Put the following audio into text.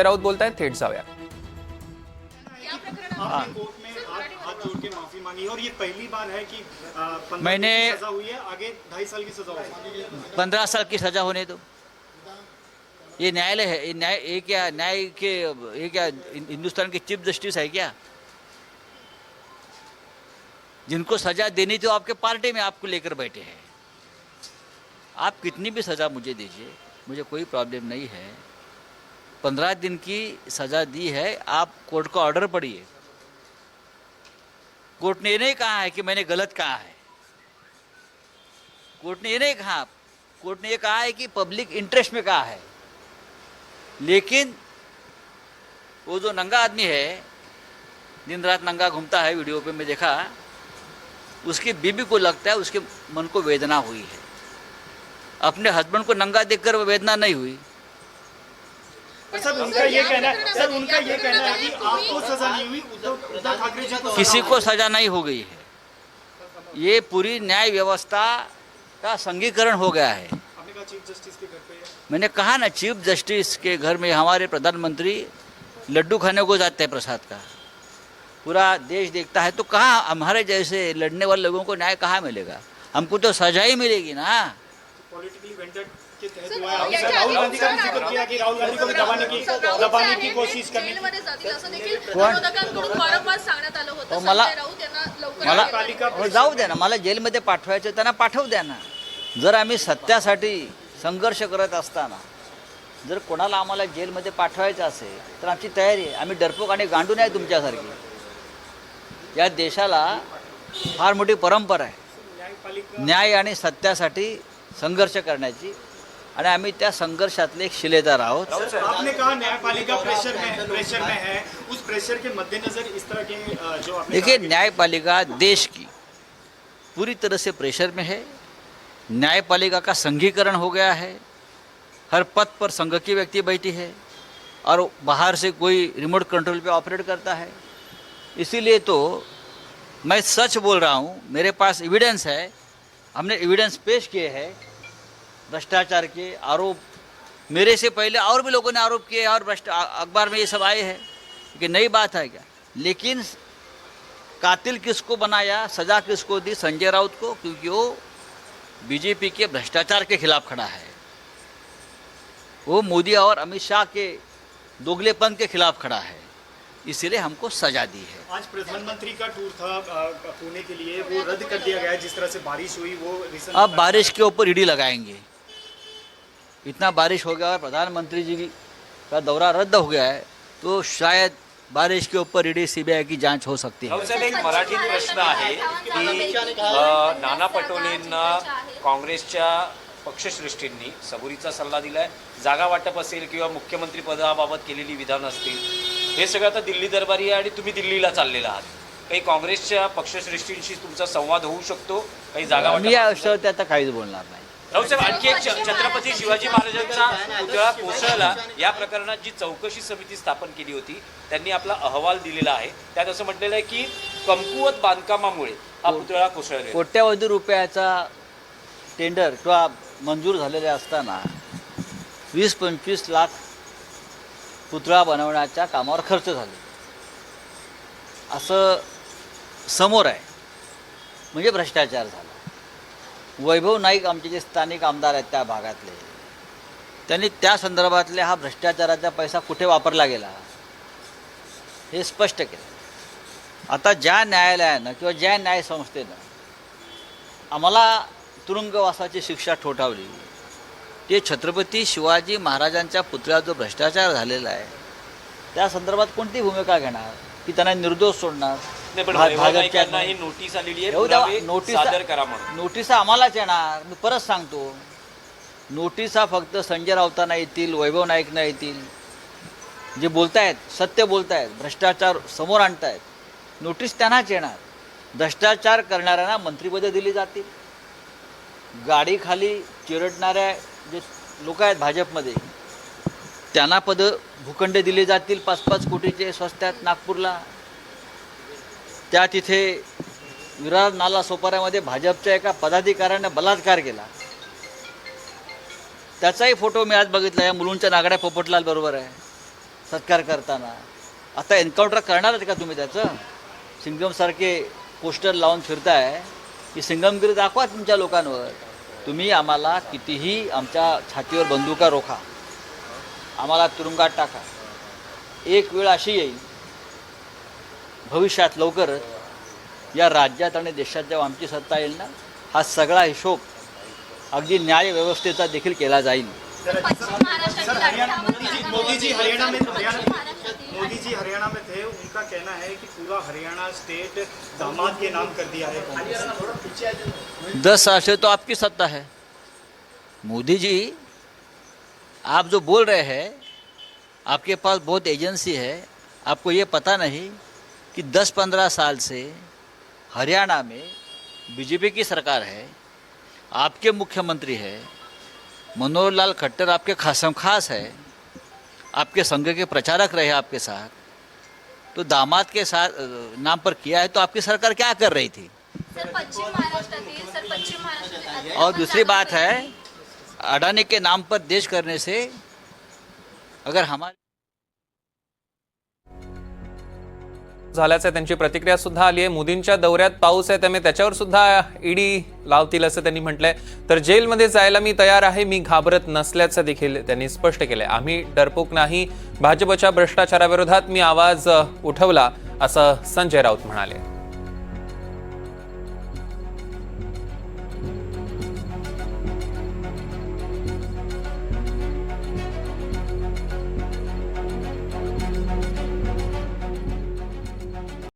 राऊत बोलतायत, थेट जाऊया. आपने कोर्ट में हाथ जोड़ के माफी मांगी और ये पहली बार है कि 15 मैंने की सजा हुई है, आगे 2.5 साल की सजा होगी. 15 साल की सजा होने दो. ये न्यायालय है, ये न्याय, ये क्या न्याय के, ये क्या हिंदुस्तान के चीफ जस्टिस है क्या? जिनको सजा देनी थी आपके पार्टी में आपको लेकर बैठे हैं. आप कितनी भी सजा मुझे दीजिए, मुझे कोई प्रॉब्लम नहीं है. 15 दिन की सजा दी है, आप कोर्ट का ऑर्डर पढ़िए. कोर्ट ने ये नहीं कहा है कि मैंने गलत कहा है. कोर्ट ने ये नहीं कहा. कोर्ट ने ये कहा है कि पब्लिक इंटरेस्ट में कहा है. लेकिन वो जो नंगा आदमी है, दिन रात नंगा घूमता है, वीडियो पे मैं देखा, उसकी बीबी को लगता है उसके मन को वेदना हुई है. अपने हस्बैंड को नंगा देखकर वो वेदना नहीं हुई. सर उनका ये कहना है, कि आपको सजा नहीं हुई, उद्धव ठाकरे जी को किसी को सजा नहीं हो गई है. ये पूरी न्याय व्यवस्था का संघीकरण हो गया है. आपने कहा चीफ जस्टिस के घर पे है. मैंने कहा ना, चीफ जस्टिस के घर में हमारे प्रधानमंत्री लड्डू खाने को जाते हैं प्रसाद का. पूरा देश देखता है, तो कहाँ हमारे जैसे लड़ने वाले लोगों को न्याय कहाँ मिलेगा? हमको तो सजा ही मिलेगी ना. पॉलिटिकली वेंडेड के तहत हुआ है. राहुल गांधी का भी जिक्र किया कि राहुल गांधी को भी दबाने की कोशिश करनी. मला जाऊ द्या ना, मला जेलमध्ये पाठवायचं त्यांना पाठवू द्या ना. जर आम्ही सत्यासाठी संघर्ष करत असताना जर कोणाला आम्हाला जेलमध्ये पाठवायचं असेल तर आमची तयारी आहे. आम्ही डरपोक आणि गांडून आहे तुमच्यासारखी. या देशाला फार मोठी परंपरा आहे न्याय आणि सत्यासाठी संघर्ष करण्याची, आणि आम्ही त्या संघर्षातले एक शिलेदार आहोत. आपने कहा न्यायपालिका प्रेशर में है, उस प्रेशर के मद्देनजर इस तरह के जो आपने देखिए, न्यायपालिका देश की पूरी तरह से प्रेशर में है. न्यायपालिका का संघीकरण हो गया है. हर पद पर संघ की व्यक्ति बैठी है और बाहर से कोई रिमोट कंट्रोल पे ऑपरेट करता है. इसीलिए तो मैं सच बोल रहा हूँ. मेरे पास एविडेंस है, हमने एविडेंस पेश किए हैं. भ्रष्टाचार के आरोप मेरे से पहले और भी लोगों ने आरोप किए और अखबार में ये सब आए हैं कि नई बात है क्या. लेकिन कातिल किसको बनाया, सज़ा किसको दी? संजय राउत को, क्योंकि वो बीजेपी के भ्रष्टाचार के खिलाफ खड़ा है. वो मोदी और अमित शाह के दोगलेपन के खिलाफ खड़ा है. इसीलिए हमको सजा दी है. आज प्रधानमंत्री का टूर था पुणे के लिए, वो रद्द कर दिया गया है. जिस तरह से बारिश हुई वो अब बारिश के ऊपर ईडी लगाएंगे. इतना बारिश हो गया और प्रधानमंत्री जी का दौरा रद्द हो गया है, तो शायद बारिश के ऊपर ईडी सीबीआय की जांच हो सकती है. साहेब, एक मराठीत प्रश्न आहे की नाना पटोलेंना काँग्रेसच्या पक्षश्रेष्ठींनी सबुरीचा सल्ला दिलाय. जागा वाटप असेल किंवा मुख्यमंत्री पदाबाबत केलेली विधान असतील, हे सगळं आता दिल्ली दरबारी आहे आणि तुम्ही दिल्लीला चाललेला आहात. काही काँग्रेसच्या पक्षश्रेष्ठींशी तुमचा संवाद होऊ शकतो? काही जागा मी या विषयावरती आता काहीच बोलणार नाही. राऊत साहेब, आणखी एक छत्रपती शिवाजी महाराजांचा पुतळा कोसळला या प्रकरणात जी चौकशी समिती स्थापन केली होती, त्यांनी आपला अहवाल दिलेला आहे. त्यात असं म्हटलेलं आहे की कमकुवत बांधकामामुळे हा पुतळा कोसळला. कोट्यावधी रुपयाचा टेंडर किंवा मंजूर झालेले असताना 20-25 लाख पुतळा बनवण्याच्या कामावर खर्च झाले असं समोर आहे. म्हणजे भ्रष्टाचार झाला. वैभव नाईक आमचे जे स्थानिक आमदार आहेत त्या भागातले, त्यांनी त्या संदर्भातल्या हा भ्रष्टाचाराचा पैसा कुठे वापरला गेला हे स्पष्ट केलं. आता ज्या न्यायालयानं किंवा ज्या न्यायसंस्थेनं आम्हाला तुरुंगवासाची शिक्षा ठोठावली, ते छत्रपती शिवाजी महाराजांच्या पुतळ्यात जो भ्रष्टाचार झालेला आहे त्या संदर्भात कोणती भूमिका घेणार? की त्यांना निर्दोष सोडणार? ही नोटीस आलेली आहे, नोटीस सादर करा म्हणून. नोटिसा आम्हालाच येणार. मी परत सांगतो, नोटिसा फक्त संजय राऊतांना येतील, वैभव नाईकना येतील, जे बोलतायत सत्य बोलतायत, भ्रष्टाचार समोर आणतायत, नोटीस त्यांनाच येणार. भ्रष्टाचार करणाऱ्यांना मंत्रिपदं दिली जातील. गाडीखाली चिरडणाऱ्या जे लोक आहेत भाजपमध्ये त्यांना पदं भूखंडे दिले जातील 5-5 कोटीचे स्वस्तात नागपूरला. त्या तिथे विरार नाला सोपाऱ्यामध्ये भाजपच्या एका पदाधिकाऱ्याने बलात्कार केला. त्याचाही फोटो मी आज बघितला. या मुलुंडच्या नागड्या पोपटलाल बरोबर आहे. सत्कार करताना. आता एन्काउंटर करणार आहेत का तुम्ही त्याचं? सिंगमसारखे पोस्टर लावून फिरताय की सिंगमगिरी दाखवा तुमच्या लोकांवर. तुम्ही आम्हाला कितीही आमच्या छातीवर बंदुका रोखा, आम्हाला तुरुंगात टाका. एक वेळ अशी येईल भविष्यात लवकरच या राज्यात आणि देशात जेव्हा आमची सत्ता येईल ना, हा सगळा हिशोब अगदी न्याय व्यवस्थेचा देखील केला जाईल. मोदी जी हरियाणा में थे, उनका कहना है कि पूरा हरियाणा स्टेट दामाद के नाम कर दिया है कांग्रेस. 10 साल से तो आपकी सत्ता है मोदी जी. आप जो बोल रहे हैं, आपके पास बहुत एजेंसी है, आपको ये पता नहीं कि 10-15 साल से हरियाणा में बीजेपी की सरकार है, आपके मुख्यमंत्री है, मनोहर लाल खट्टर आपके खासम खास है, आपके संघ के प्रचारक रहे आपके साथ. तो दामाद के साथ नाम पर किया है, तो आपकी सरकार क्या कर रही थी? पश्चिम महाराष्ट्र और दूसरी बात है, अडानी के नाम पर देश करने से अगर हमारे झाल्याचं त्यांची प्रतिक्रिया सुद्धा आली आहे. मोदींच्या दौऱ्यात पाऊस आहे, त्यामुळे त्याच्यावर सुद्धा ईडी लावतील असं त्यांनी म्हटलंय. तर जेलमध्ये जायला मी तयार आहे, मी घाबरत नसल्याचं देखील त्यांनी स्पष्ट केलंय. आम्ही डरपोक नाही, भाजपच्या भ्रष्टाचाराविरोधात मी आवाज उठवला असं संजय राऊत म्हणाले.